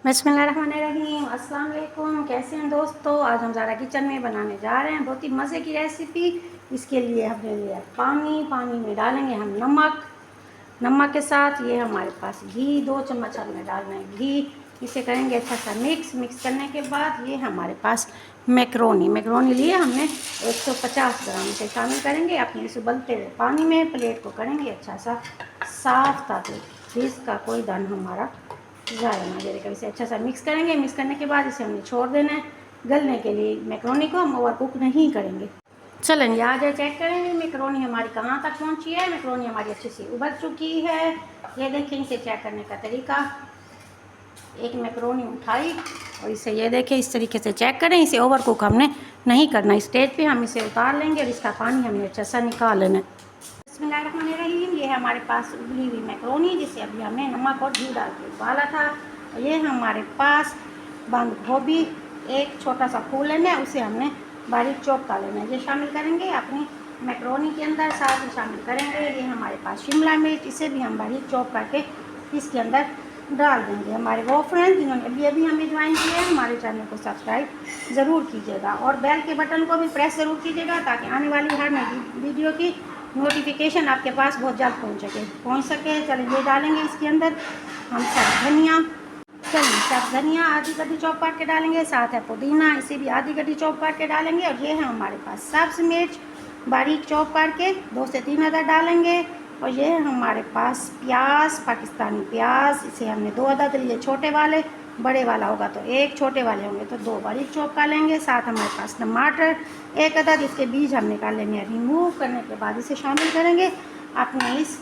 बिस्मिल्लाहिर्रहमानिर्रहीम। अस्सलाम वालेकुम। कैसे हैं दोस्तों? आज हम ज़ारा किचन में बनाने जा रहे हैं बहुत ही मज़े की रेसिपी। इसके लिए हमने लिया पानी में डालेंगे हम नमक के साथ ये हमारे पास घी, 2 चम्मच हमने डालना है घी। इसे करेंगे अच्छा सा मिक्स करने के बाद ये हमारे पास मैक्रोनी लिए हमने 150 ग्राम से शामिल करेंगे अपने इस उबलते हुए पानी में। प्लेट को करेंगे अच्छा सा साफ़ ताकि इसका कोई दाना हमारा ज़्यादा ना गिरे। इसे अच्छा सा मिक्स करेंगे। मिक्स करने के बाद इसे हमने छोड़ देना है गलने के लिए। मैक्रोनी को हम ओवर कुक नहीं करेंगे। चलें ये आ जाए चेक करेंगे मैक्रोनी हमारी कहाँ तक पहुँची है। मैक्रोनी हमारी अच्छी सी उबल चुकी है। ये देखें इसे चेक करने का तरीका। एक मैक्रोनी उठाई और इसे ये देखें इस तरीके से चेक करें। इसे ओवर कुक हमने नहीं करना। इस स्टेज पे हम इसे उतार लेंगे और इसका पानी हमने अच्छा सा निकाल लेना है। बिस्मिल्लाहिर्रहमानिर्रहीम। ये हमारे पास उबली हुई मैक्रोनी जिसे अभी हमने नमक और घी डाल के उबाला था। और ये हमारे पास बंद गोभी एक छोटा सा फूल लेना है, उसे हमने बारीक चॉप कर लेना है। ये शामिल करेंगे अपनी मैक्रोनी के अंदर। साथ ही शामिल करेंगे ये हमारे पास शिमला मिर्च, इसे भी हम बारीक चॉप करके इसके अंदर डाल देंगे। हमारे वो फ्रेंड जिन्होंने अभी हमें ज्वाइन किया है हमारे चैनल को सब्सक्राइब ज़रूर कीजिएगा और बेल के बटन को भी प्रेस ज़रूर कीजिएगा ताकि आने वाली हर नई वीडियो की नोटिफिकेशन आपके पास बहुत जल्द पहुंच सके। चलिए ये डालेंगे इसके अंदर हम सब धनिया आधी गड्डी चॉप करके डालेंगे। साथ है पुदीना, इसे भी आधी गड्डी चॉप करके डालेंगे। और ये है हमारे पास सब्ज़ मिर्च बारीक चॉप करके 2 से 3 अदद डालेंगे। और ये है हमारे पास प्याज, पाकिस्तानी प्याज, इसे हमने 2 अदद लिए छोटे वाले। बड़े वाला होगा तो 1, छोटे वाले होंगे तो 2 बारीक चॉप कर लेंगे। साथ हमारे पास टमाटर 1 अदद, इसके बीज हम निकाल लेंगे। रिमूव करने के बाद इसे शामिल करेंगे अपने इस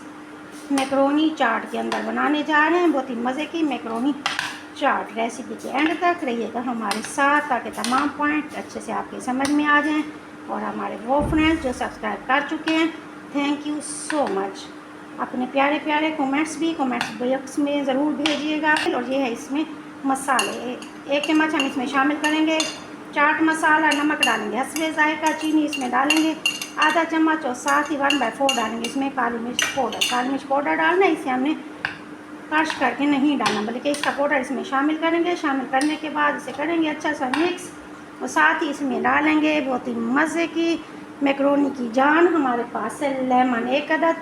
मैक्रोनी चाट के अंदर। बनाने जा रहे हैं बहुत ही मज़े की मैक्रोनी चाट। रेसिपी के एंड तक रहिएगा हमारे साथ ताकि तमाम पॉइंट अच्छे से आपके समझ में आ जाएं। और हमारे वो फ्रेंड्स जो सब्सक्राइब कर चुके हैं थैंक यू सो मच। अपने प्यारे प्यारे कमेंट्स बॉक्स में ज़रूर भेजिएगा। और ये है इसमें मसाले 1 चम्मच हम इसमें शामिल करेंगे चाट मसाला। नमक डालेंगे हस्बे ज़ायका। चीनी इसमें डालेंगे आधा चम्मच और साथ ही 1/4 डालेंगे इसमें काली मिर्च पाउडर डालना है। इसे हमने क्रश करके नहीं डालना बल्कि इसका पाउडर इसमें शामिल करेंगे। शामिल करने के बाद इसे करेंगे अच्छा सा मिक्स और साथ ही इसमें डालेंगे बहुत ही मज़े की मैक्रोनी की जान हमारे पास है लेमन 1 अदद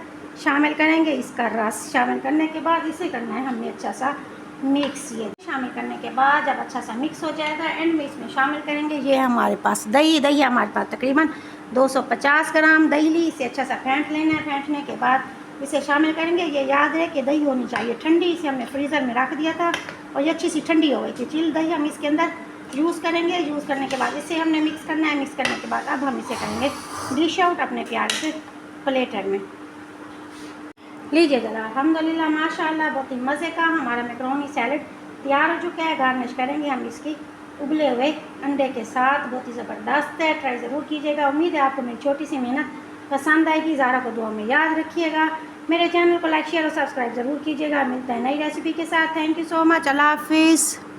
शामिल करेंगे। इसका रस शामिल करने के बाद इसे करना है हमने अच्छा सा मिक्स। ये शामिल करने के बाद जब अच्छा सा मिक्स हो जाएगा एंड में इसमें शामिल करेंगे ये हमारे पास दही हमारे पास तकरीबन 250 ग्राम दही ली। इसे अच्छा सा फेंट लेना है। फेंटने के बाद इसे शामिल करेंगे। ये याद है कि दही होनी चाहिए ठंडी। इसे हमने फ्रीज़र में रख दिया था और ये अच्छी सी ठंडी हो गई थी। चिल दही हम इसके अंदर यूज़ करेंगे। यूज़ करने के बाद इसे हमने मिक्स करना है। मिक्स करने के बाद अब हम इसे करेंगे डिश आउट अपने प्यार से प्लेटर में। लीजिए ज़रा अल्हम्दुलिल्लाह माशाअल्लाह बहुत ही मज़े का हमारा मैक्रोनी सैलड तैयार हो चुका है। गार्निश करेंगे हम इसकी उबले हुए अंडे के साथ। बहुत ही ज़बरदस्त है, ट्राई ज़रूर कीजिएगा। उम्मीद है आपको मेरी छोटी सी मेहनत पसंद आएगी। ज़ारा को दुआ में याद रखिएगा। मेरे चैनल को लाइक शेयर और सब्सक्राइब ज़रूर कीजिएगा। मिलते हैं नई रेसिपी के साथ। Thank you so much. अल्लाह हाफिज़।